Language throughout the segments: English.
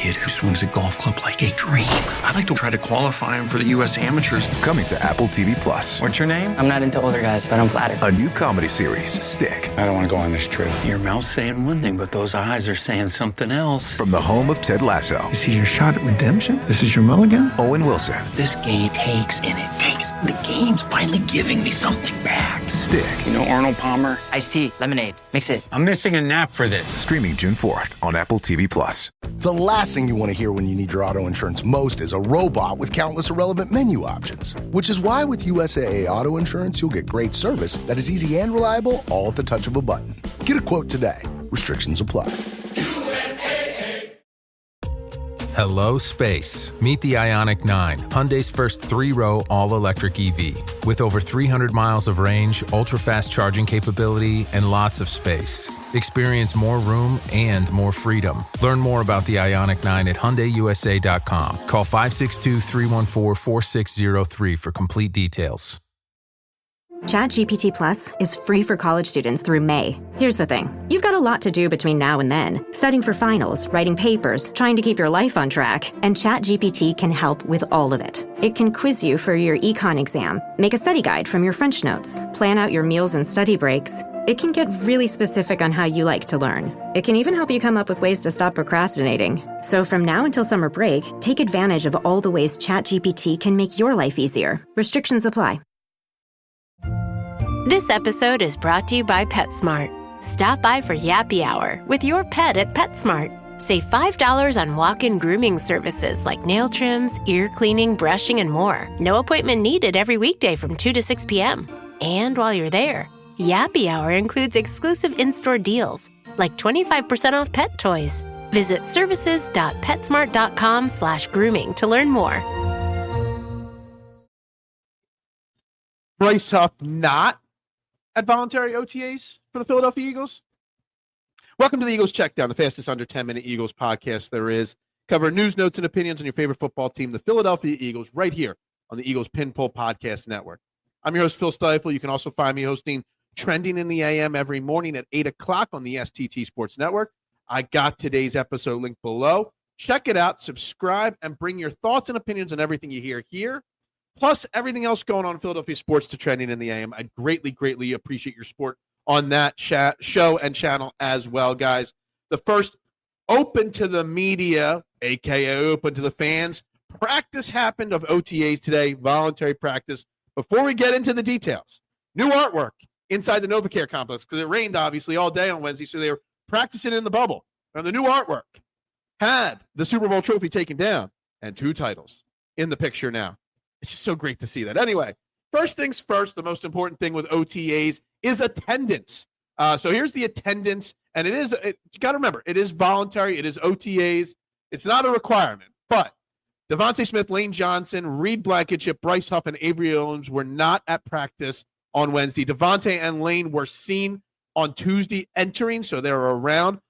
kid who swings a golf club like a dream. I'd like to try to qualify him for the U.S. Amateurs. Coming to Apple TV Plus. What's your name? I'm not into older guys, but I'm flattered. A new comedy series, Stick. I don't want to go on this trip. Your mouth's saying one thing, but those eyes are saying something else. From the home of Ted Lasso. This is your shot at redemption? This is your mulligan? Owen Wilson. This game takes and it takes. The game's finally giving me something back. Stick. You know Arnold Palmer? Iced tea, lemonade, mix it. I'm missing a nap for this. Streaming June 4th on Apple TV Plus. The last thing you want to hear when you need your auto insurance most is a robot with countless irrelevant menu options. Which is why with USAA Auto Insurance, you'll get great service that is easy and reliable, all at the touch of a button. Get a quote today. Restrictions apply. Hello, space. Meet the Ioniq 9, Hyundai's first three-row all-electric EV. With over 300 miles of range, ultra-fast charging capability, and lots of space. Experience more room and more freedom. Learn more about the Ioniq 9 at HyundaiUSA.com. Call 562-314-4603 for complete details. ChatGPT Plus is free for college students through May. Here's the thing. You've got a lot to do between now and then. Studying for finals, writing papers, trying to keep your life on track. And ChatGPT can help with all of it. It can quiz you for your econ exam, make a study guide from your French notes, plan out your meals and study breaks. It can get really specific on how you like to learn. It can even help you come up with ways to stop procrastinating. So from now until summer break, take advantage of all the ways ChatGPT can make your life easier. Restrictions apply. This episode is brought to you by PetSmart. Stop by for Yappy Hour with your pet at PetSmart. Save $5 on walk-in grooming services like nail trims, ear cleaning, brushing, and more. No appointment needed every weekday from 2 to 6 p.m. And while you're there, Yappy Hour includes exclusive in-store deals like 25% off pet toys. Visit services.petsmart.com/grooming to learn more. Bryce Huff not at voluntary OTAs for the Philadelphia Eagles. Welcome to the Eagles Checkdown, the fastest under 10-minute Eagles podcast there is. Cover news, notes, and opinions on your favorite football team, the Philadelphia Eagles, right here on the Eagles Pin Pull Podcast Network. I'm your host, Phil Stiefel. You can also find me hosting Trending in the AM every morning at 8 o'clock on the STT Sports Network. I got today's episode linked below. Check it out, subscribe, and bring your thoughts and opinions on everything you hear here, plus everything else going on in Philadelphia sports to Trending in the AM. I'd greatly, greatly appreciate your support on that show and channel as well, guys. The first open to the media, a.k.a. open to the fans, practice happened of OTAs today, voluntary practice. Before we get into the details, new artwork inside the NovaCare complex, because it rained, obviously, all day on Wednesday, so they were practicing in the bubble. And the new artwork had the Super Bowl trophy taken down and 2 titles in the picture now. It's just so great to see that. Anyway, first things first, the most important thing with OTAs is attendance. So here's the attendance, and you got to remember, it is voluntary. It is OTAs. It's not a requirement, but Devontae Smith, Lane Johnson, Reed Blankenship, Bryce Huff, and Avery Owens were not at practice on Wednesday. Devontae and Lane were seen on Tuesday entering, so they were around.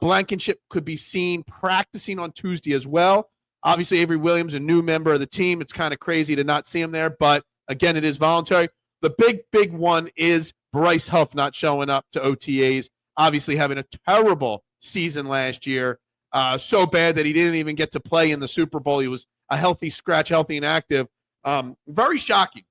Blankenship could be seen practicing on Tuesday as well. Obviously, Avery Williams, a new member of the team. It's kind of crazy to not see him there, but again, it is voluntary. The big one is Bryce Huff not showing up to OTAs, obviously having a terrible season last year, so bad that he didn't even get to play in the Super Bowl. He was a healthy scratch, healthy and active. Very shocking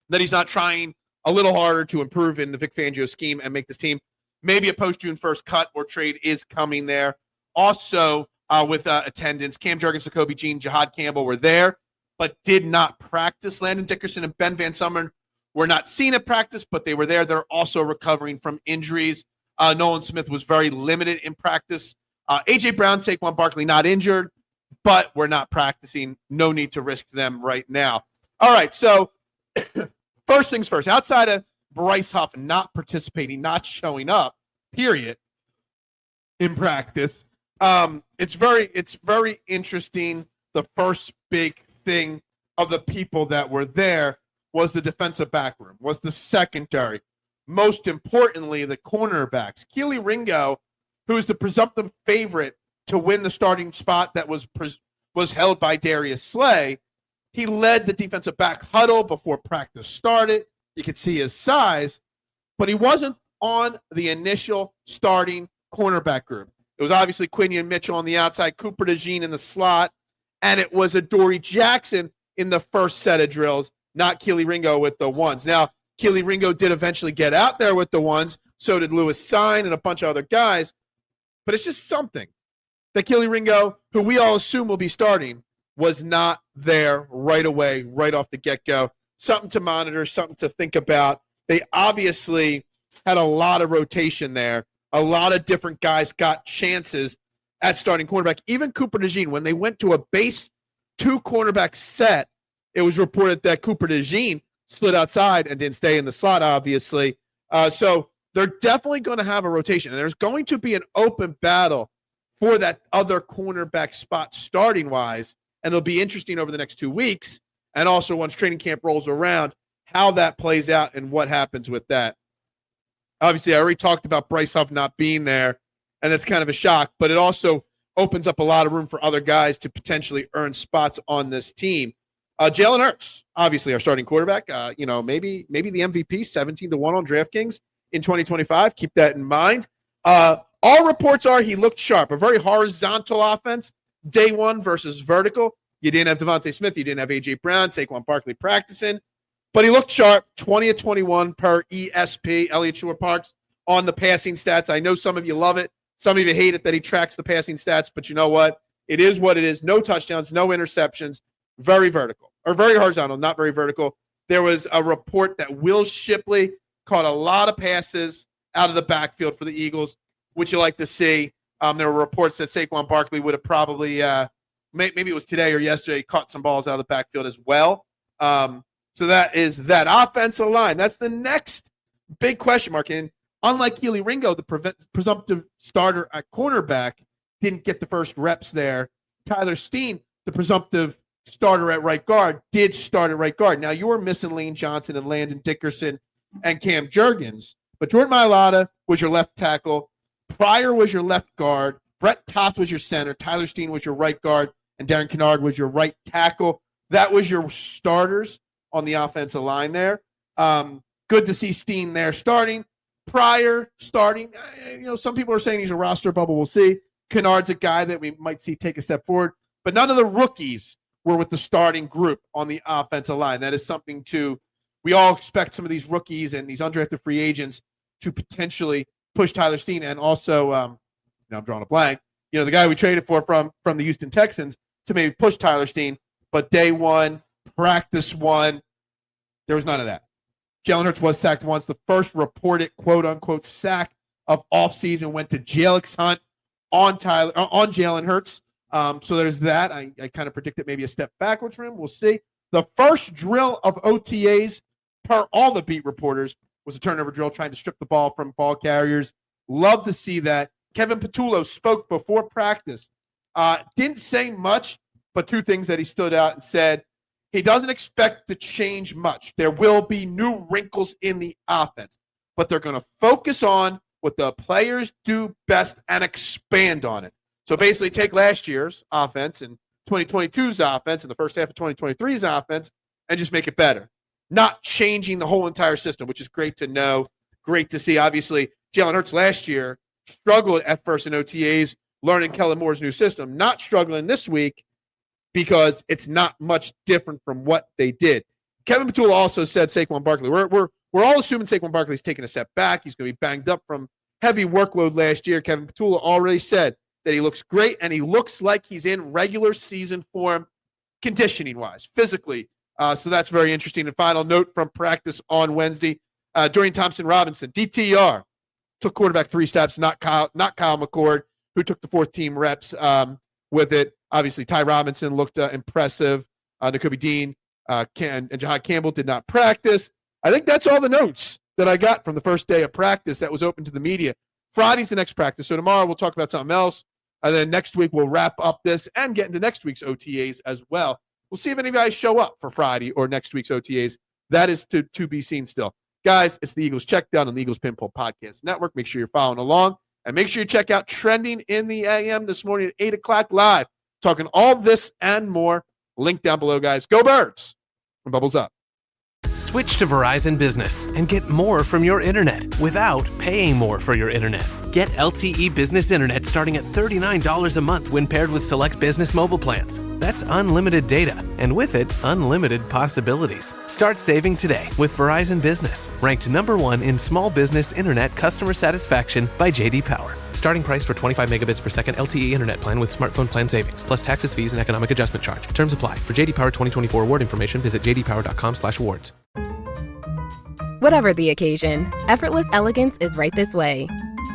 that he's not trying a little harder to improve in the Vic Fangio scheme and make this team. Maybe a post-June 1st cut or trade is coming there. Also, with attendance, Cam Jurgens, Jacoby Jean, Jihad Campbell were there, but did not practice. Landon Dickerson and Ben Van Summer were not seen at practice, but they were there. They're also recovering from injuries. Nolan Smith was very limited in practice. A.J. Brown, Saquon Barkley not injured, but we're not practicing. No need to risk them right now. All right, so first things first. Outside of Bryce Huff not participating, not showing up, period, in practice, it's very interesting. The first big thing of the people that were there was the defensive back room, was the secondary. Most importantly, the cornerbacks. Keely Ringo, who is the presumptive favorite to win the starting spot that was held by Darius Slay, he led the defensive back huddle before practice started. You could see his size, but he wasn't on the initial starting cornerback group. It was obviously Quinion Mitchell on the outside, Cooper DeJean in the slot, and it was Adoree Jackson in the first set of drills, not Keely Ringo with the ones. Now, Keely Ringo did eventually get out there with the ones. So did Lewis Sine and a bunch of other guys. But it's just something that Keely Ringo, who we all assume will be starting, was not there right away, right off the get-go. Something to monitor, something to think about. They obviously had a lot of rotation there. A lot of different guys got chances at starting cornerback. Even Cooper DeJean, when they went to a base 2 cornerback set, it was reported that Cooper DeJean slid outside and didn't stay in the slot, obviously. So they're definitely going to have a rotation. And there's going to be an open battle for that other cornerback spot starting-wise. And it'll be interesting over the next 2 weeks. And also once training camp rolls around, how that plays out and what happens with that. Obviously, I already talked about Bryce Huff not being there, and that's kind of a shock. But it also opens up a lot of room for other guys to potentially earn spots on this team. Jalen Hurts, obviously our starting quarterback. Maybe the MVP, 17-1 on DraftKings in 2025. Keep that in mind. All reports are he looked sharp. A very horizontal offense, day one versus vertical. You didn't have Devontae Smith. You didn't have A.J. Brown, Saquon Barkley practicing. But he looked sharp, 20-21 per ESP, Elliott Shore Parks, on the passing stats. I know some of you love it. Some of you hate it that he tracks the passing stats. But you know what? It is what it is. No touchdowns, no interceptions. Very vertical. Or very horizontal, not very vertical. There was a report that Will Shipley caught a lot of passes out of the backfield for the Eagles, which you like to see. There were reports that Saquon Barkley would have probably, maybe it was today or yesterday, caught some balls out of the backfield as well. So that is that offensive line. That's the next big question mark. And unlike Keely Ringo, the presumptive starter at cornerback, didn't get the first reps there. Tyler Steen, the presumptive starter at right guard, did start at right guard. Now, you were missing Lane Johnson and Landon Dickerson and Cam Jurgens, but Jordan Mailata was your left tackle. Pryor was your left guard. Brett Toth was your center. Tyler Steen was your right guard. And Darren Kennard was your right tackle. That was your starters on the offensive line there. Good to see Steen there starting. Pryor starting. Some people are saying he's a roster bubble. We'll see. Kennard's a guy that we might see take a step forward. But none of the rookies were with the starting group on the offensive line. That is something we all expect some of these rookies and these undrafted free agents to potentially push Tyler Steen. And also, now I'm drawing a blank, the guy we traded for from the Houston Texans to maybe push Tyler Steen. But day one, practice one, there was none of that. Jalen Hurts was sacked once. The first reported quote-unquote sack of offseason went to Jalix Hunt on Jalen Hurts. So there's that. I kind of predicted maybe a step backwards for him. We'll see. The first drill of OTAs, per all the beat reporters, was a turnover drill trying to strip the ball from ball carriers. Love to see that. Kevin Patullo spoke before practice. Didn't say much, but 2 things that he stood out and said. He doesn't expect to change much. There will be new wrinkles in the offense, but they're going to focus on what the players do best and expand on it. So basically take last year's offense and 2022's offense and the first half of 2023's offense and just make it better. Not changing the whole entire system, which is great to know, great to see. Obviously, Jalen Hurts last year struggled at first in OTAs, learning Kellen Moore's new system. Not struggling this week because it's not much different from what they did. Kevin Patullo also said Saquon Barkley. We're all assuming Saquon Barkley's taking a step back. He's going to be banged up from heavy workload last year. Kevin Patullo already said that he looks great, and he looks like he's in regular season form conditioning-wise, physically. So that's very interesting. And final note from practice on Wednesday, Dorian Thompson-Robinson, DTR, took quarterback 3 steps, not Kyle McCord, who took the 4th team reps with it. Obviously, Ty Robinson looked impressive. Nakobe Dean and Jahad Campbell did not practice. I think that's all the notes that I got from the first day of practice that was open to the media. Friday's the next practice. So tomorrow we'll talk about something else. And then next week we'll wrap up this and get into next week's OTAs as well. We'll see if any guys show up for Friday or next week's OTAs. That is to be seen still. Guys, it's the Eagles Checkdown on the Eagles Pinball Podcast Network. Make sure you're following along. And make sure you check out Trending in the AM this morning at 8 o'clock live. Talking all this and more. Link down below, guys. Go Birds. And bubbles up. Switch to Verizon Business and get more from your internet without paying more for your internet. Get LTE Business Internet starting at $39 a month when paired with select business mobile plans. That's unlimited data, and with it, unlimited possibilities. Start saving today with Verizon Business, ranked #1 in small business internet customer satisfaction by J.D. Power. Starting price for 25 megabits per second LTE internet plan with smartphone plan savings, plus taxes, fees, and economic adjustment charge. Terms apply. For J.D. Power 2024 award information, visit jdpower.com/awards. Whatever the occasion, effortless elegance is right this way.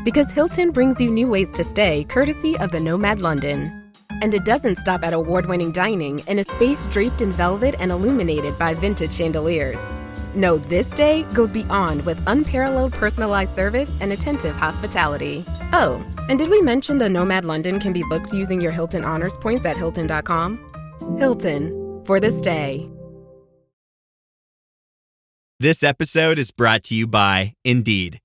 Because Hilton brings you new ways to stay courtesy of the Nomad London. And it doesn't stop at award-winning dining in a space draped in velvet and illuminated by vintage chandeliers. No, this day goes beyond with unparalleled personalized service and attentive hospitality. Oh, and did we mention the Nomad London can be booked using your Hilton Honors points at Hilton.com? Hilton, for the stay. This episode is brought to you by Indeed.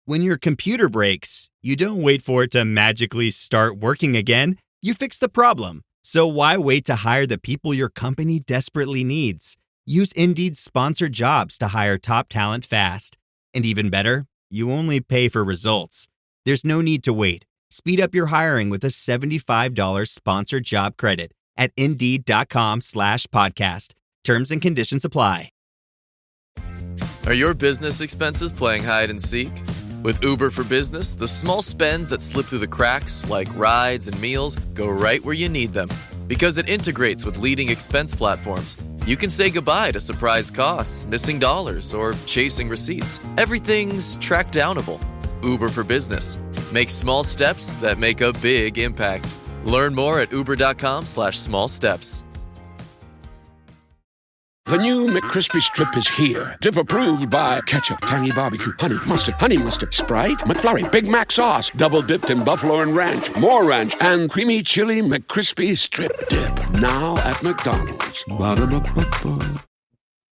When your computer breaks, you don't wait for it to magically start working again. You fix the problem. So why wait to hire the people your company desperately needs? Use Indeed's sponsored jobs to hire top talent fast. And even better, you only pay for results. There's no need to wait. Speed up your hiring with a $75 sponsored job credit at Indeed.com/podcast. Terms and conditions apply. Are your business expenses playing hide and seek? With Uber for Business, the small spends that slip through the cracks, like rides and meals, go right where you need them. Because it integrates with leading expense platforms, you can say goodbye to surprise costs, missing dollars, or chasing receipts. Everything's track-downable. Uber for Business. Make small steps that make a big impact. Learn more at uber.com/small steps. The new McCrispy Strip is here. Dip approved by ketchup, tangy barbecue, honey mustard, Sprite, McFlurry, Big Mac sauce, double dipped in buffalo and ranch, more ranch, and creamy chili McCrispy Strip Dip. Now at McDonald's. Ba-da-ba-ba-ba.